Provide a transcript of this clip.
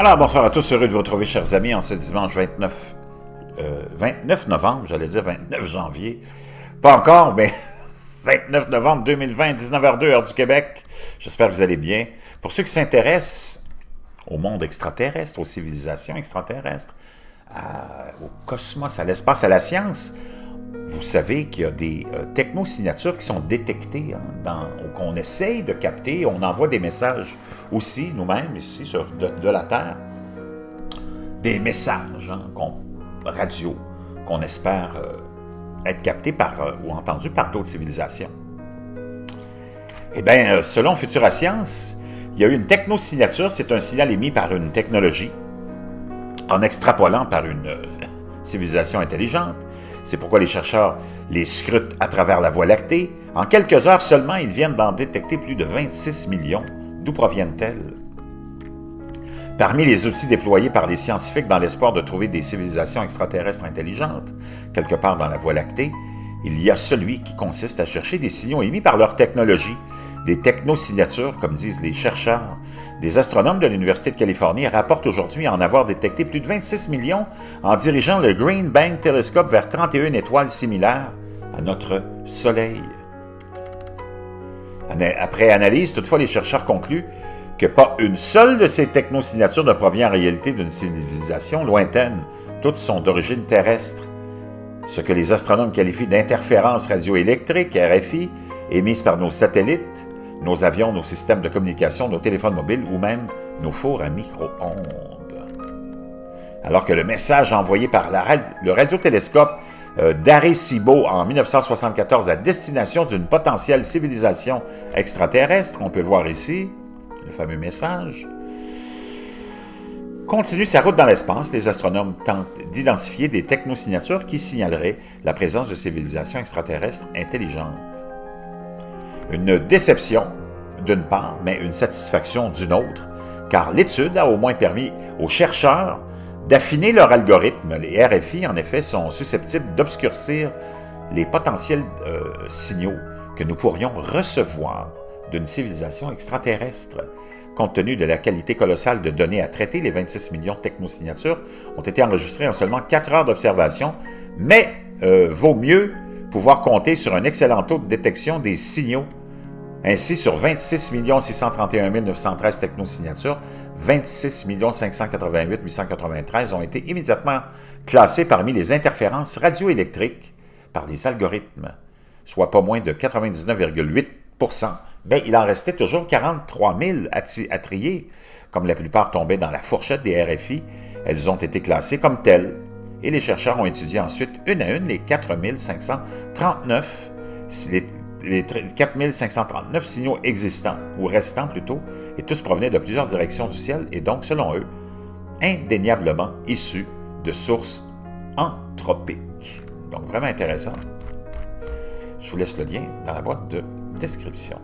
Alors, bonsoir à tous, heureux de vous retrouver, chers amis, en ce dimanche 29 novembre, j'allais dire 29 janvier. Pas encore, mais 29 novembre 2020, 19h02, heure du Québec. J'espère que vous allez bien. Pour ceux qui s'intéressent au monde extraterrestre, aux civilisations extraterrestres, au cosmos, à l'espace, à la science, vous savez qu'il y a des technosignatures qui sont détectées, qu'on essaye de capter. On envoie des messages aussi, nous-mêmes, ici, de la Terre. Des messages radio qu'on espère être captés ou entendus par d'autres civilisations. Eh bien, selon Futura Science, il y a eu une technosignature. C'est un signal émis par une technologie en extrapolant par une civilisation intelligente. C'est pourquoi les chercheurs les scrutent à travers la Voie lactée. En quelques heures seulement, ils viennent d'en détecter plus de 26 millions. D'où proviennent-elles? Parmi les outils déployés par les scientifiques dans l'espoir de trouver des civilisations extraterrestres intelligentes, quelque part dans la Voie lactée, il y a celui qui consiste à chercher des signaux émis par leur technologie, des technosignatures, comme disent les chercheurs. Des astronomes de l'Université de Californie rapportent aujourd'hui en avoir détecté plus de 26 millions en dirigeant le Green Bank Telescope vers 31 étoiles similaires à notre Soleil. Après analyse, toutefois, les chercheurs concluent que pas une seule de ces technosignatures ne provient en réalité d'une civilisation lointaine. Toutes sont d'origine terrestre. Ce que les astronomes qualifient d'interférences radioélectriques, RFI, émises par nos satellites, nos avions, nos systèmes de communication, nos téléphones mobiles ou même nos fours à micro-ondes. Alors que le message envoyé par le radiotélescope d'Arecibo en 1974 à destination d'une potentielle civilisation extraterrestre, on peut voir ici le fameux message, continue sa route dans l'espace. Les astronomes tentent d'identifier des technosignatures qui signaleraient la présence de civilisations extraterrestres intelligentes. Une déception d'une part, mais une satisfaction d'une autre, car l'étude a au moins permis aux chercheurs d'affiner leur algorithme. Les RFI, en effet, sont susceptibles d'obscurcir les potentiels signaux que nous pourrions recevoir d'une civilisation extraterrestre. Compte tenu de la qualité colossale de données à traiter, les 26 millions de technosignatures ont été enregistrées en seulement 4 heures d'observation, mais vaut mieux pouvoir compter sur un excellent taux de détection des signaux. Ainsi, sur 26 631 913 technosignatures, 26 588 893 ont été immédiatement classées parmi les interférences radioélectriques par les algorithmes, soit pas moins de 99,8%. Bien, il en restait toujours 43 000 à trier. Comme la plupart tombaient dans la fourchette des RFI, elles ont été classées comme telles. Et les chercheurs ont étudié ensuite une à une les 4 539 signaux existants, ou restants plutôt, et tous provenaient de plusieurs directions du ciel, et donc, selon eux, indéniablement issus de sources anthropiques. Donc, vraiment intéressant. Je vous laisse le lien dans la boîte de description.